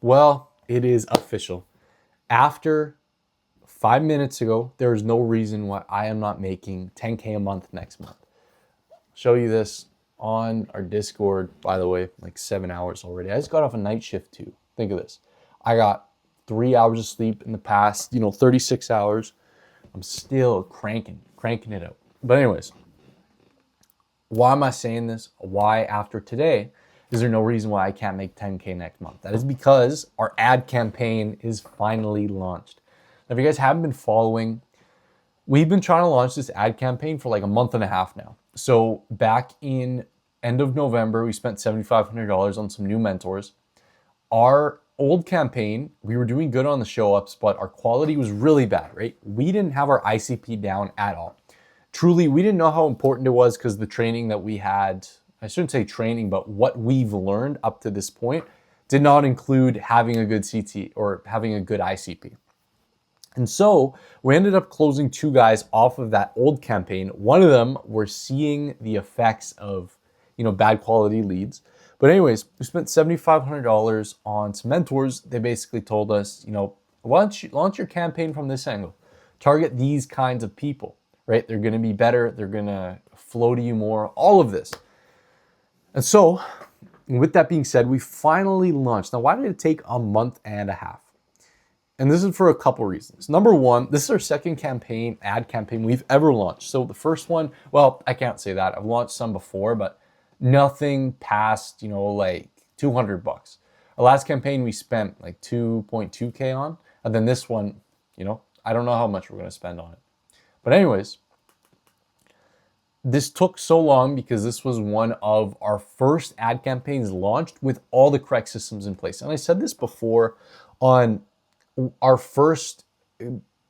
Well, it is official. After 5 minutes ago, there is no reason why I am not making 10K a month next month. Show you this on our Discord, by the way, like 7 hours already. I just got off a night shift too. Think of this. I got 3 hours of sleep in the past, 36 hours. I'm still cranking it out. But anyways, why am I saying this? Why after today is there no reason why I can't make 10K next month? That is because our ad campaign is finally launched. Now, if you guys haven't been following, we've been trying to launch this ad campaign for like a month and a half now. So back in end of November, we spent $7,500 on some new mentors. Our old campaign, we were doing good on the show ups, but our quality was really bad, right? We didn't have our ICP down at all. Truly, we didn't know how important it was because the training that we had, I shouldn't say training, but what we've learned up to this point did not include having a good CT or having a good ICP. And so we ended up closing two guys off of that old campaign. One of them were seeing the effects of, bad quality leads. But anyways, we spent $7,500 on some mentors. They basically told us, launch your campaign from this angle. Target these kinds of people, right? They're going to be better. They're going to flow to you more, all of this. And so with that being said, we finally launched. Now, why did it take a month and a half? And this is for a couple reasons. Number one, this is our second ad campaign we've ever launched. So the first one, well, I can't say that. I've launched some before, but nothing past, like $200. Our last campaign we spent like 2.2K on. And then this one, I don't know how much we're going to spend on it. But anyways, this took so long because this was one of our first ad campaigns launched with all the correct systems in place. And I said this before on our first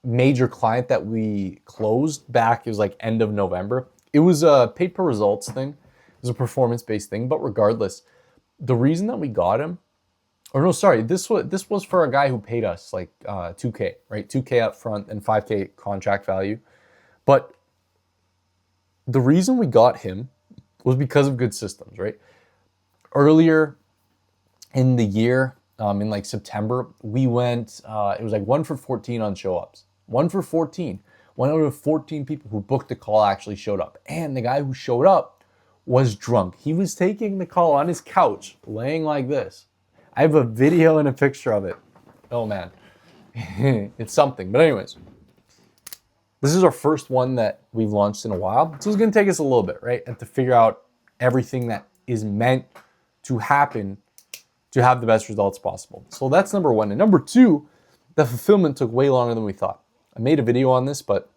major client that we closed back, it was like end of November. It was a pay per results thing. It was a performance-based thing. But regardless, the reason that we got him, this was for a guy who paid us like 2K, right? 2K up front and 5K contract value. But the reason we got him was because of good systems, right? Earlier in the year, in like September, we went, it was like 1 for 14 on show ups. 1 for 14. 1 out of 14 people who booked the call actually showed up. And the guy who showed up was drunk. He was taking the call on his couch, laying like this. I have a video and a picture of it. Oh man, it's something. But anyways, this is our first one that we've launched in a while. So it's gonna take us a little bit, right? And to figure out everything that is meant to happen to have the best results possible. So that's number one. And number two, the fulfillment took way longer than we thought. I made a video on this, but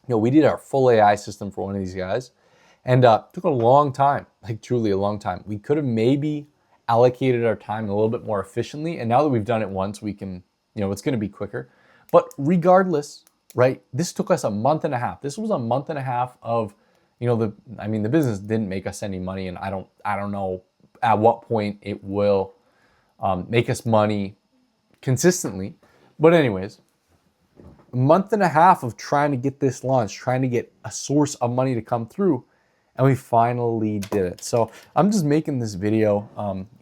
we did our full AI system for one of these guys, and took a long time, like truly a long time. We could have maybe allocated our time a little bit more efficiently, and now that we've done it once, we can, it's going to be quicker. But regardless, right? This took us a month and a half. This was a month and a half of, the business didn't make us any money, and I don't know at what point it will make us money consistently. But anyways, a month and a half of trying to get this launched, trying to get a source of money to come through, and we finally did it. So I'm just making this video.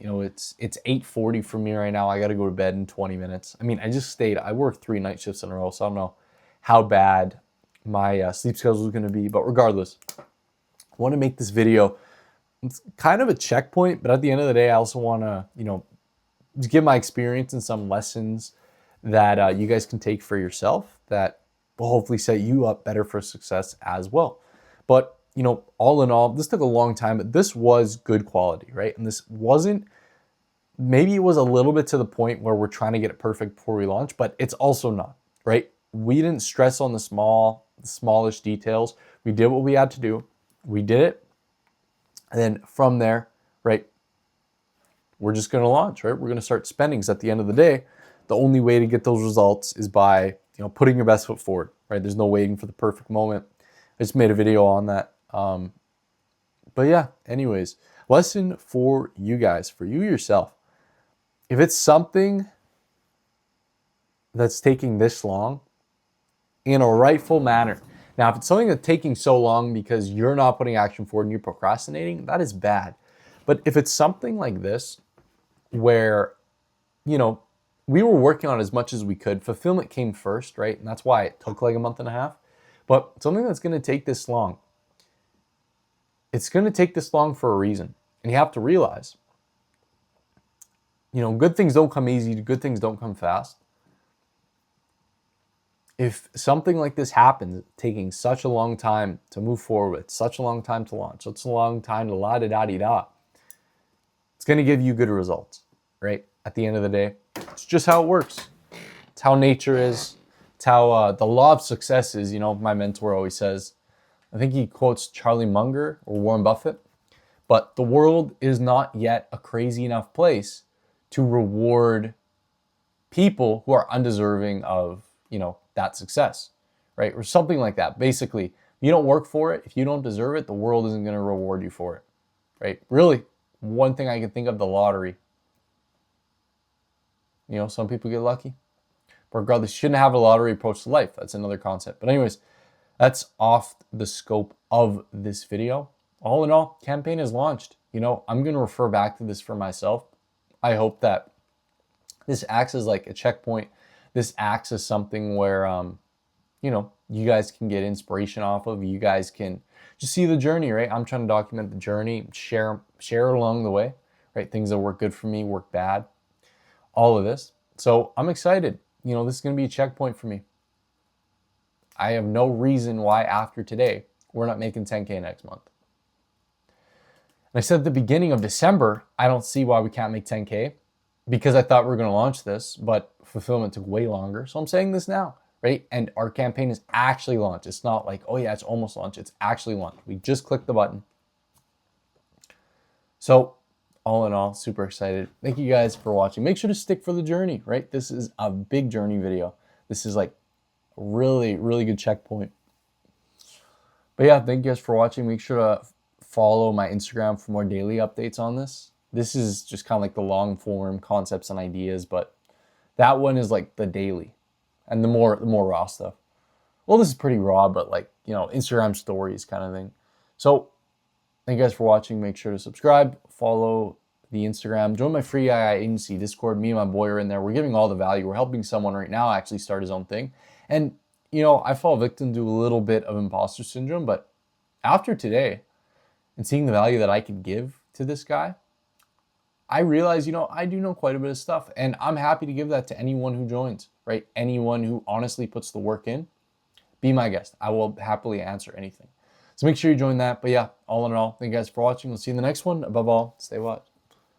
It's 8:40 for me right now. I got to go to bed in 20 minutes. I worked 3 night shifts in a row, so I don't know how bad my sleep schedule is going to be. But regardless, I want to make this video. It's kind of a checkpoint, but at the end of the day, I also want to, just give my experience and some lessons that you guys can take for yourself that will hopefully set you up better for success as well. But, all in all, this took a long time, but this was good quality, right? And this wasn't, maybe it was a little bit to the point where we're trying to get it perfect before we launch, but it's also not, right? We didn't stress on the smallish details. We did what we had to do. We did it. And then from there, right, we're just going to launch, right? We're going to start spending. Because at the end of the day, the only way to get those results is by, putting your best foot forward, right? There's no waiting for the perfect moment. I just made a video on that. But yeah, anyways, lesson for you guys, for you yourself. If it's something that's taking this long, in a rightful manner. Now, if it's something that's taking so long because you're not putting action forward and you're procrastinating, that is bad. But if it's something like this, where you know, we were working on as much as we could. Fulfillment came first, right? And that's why it took like a month and a half. But something that's going to take this long, it's going to take this long for a reason. And you have to realize, you know, good things don't come easy, good things don't come fast. If something like this happens, taking such a long time to move forward, such a long time to launch, such a long time to la-da-da-dee-da, it's going to give you good results, right? At the end of the day, it's just how it works. It's how nature is. It's how the law of success is. You know, my mentor always says, I think he quotes Charlie Munger or Warren Buffett, but the world is not yet a crazy enough place to reward people who are undeserving of, you know, that success, right? Or something like that. Basically, if you don't work for it, if you don't deserve it, the world isn't going to reward you for it, right? Really, one thing I can think of, the lottery. You know, some people get lucky. But regardless, you shouldn't have a lottery approach to life. That's another concept. But anyways, that's off the scope of this video. All in all, campaign is launched. You know, I'm going to refer back to this for myself. I hope that this acts as like a checkpoint. This acts as something where, you know, you guys can get inspiration off of. You guys can just see the journey, right? I'm trying to document the journey, share along the way, right? Things that work good for me, work bad, all of this. So I'm excited. You know, this is going to be a checkpoint for me. I have no reason why after today, we're not making 10K next month. And I said at the beginning of December, I don't see why we can't make 10K because I thought we were going to launch this, but fulfillment took way longer. So I'm saying this now, right? And our campaign is actually launched. It's not like, oh yeah, it's almost launched. It's actually launched. We just clicked the button. So all in all, super excited. Thank you guys for watching. Make sure to stick for the journey, right? This is a big journey video. This is like a really, really good checkpoint. But yeah, thank you guys for watching. Make sure to follow my Instagram for more daily updates on this. This is just kind of like the long form concepts and ideas, but that one is like the daily and the more raw stuff. Well, this is pretty raw, but like, you know, Instagram stories kind of thing. So thank you guys for watching. Make sure to subscribe, follow the Instagram, join my free AI agency Discord. Me and my boy are in there. We're giving all the value. We're helping someone right now actually start his own thing. And, you know, I fall victim to a little bit of imposter syndrome, but after today and seeing the value that I could give to this guy, I realize, you know, I do know quite a bit of stuff, and I'm happy to give that to anyone who joins, right? Anyone who honestly puts the work in, be my guest. I will happily answer anything. So make sure you join that. But yeah, all in all, thank you guys for watching. We'll see you in the next one. Above all, stay watched.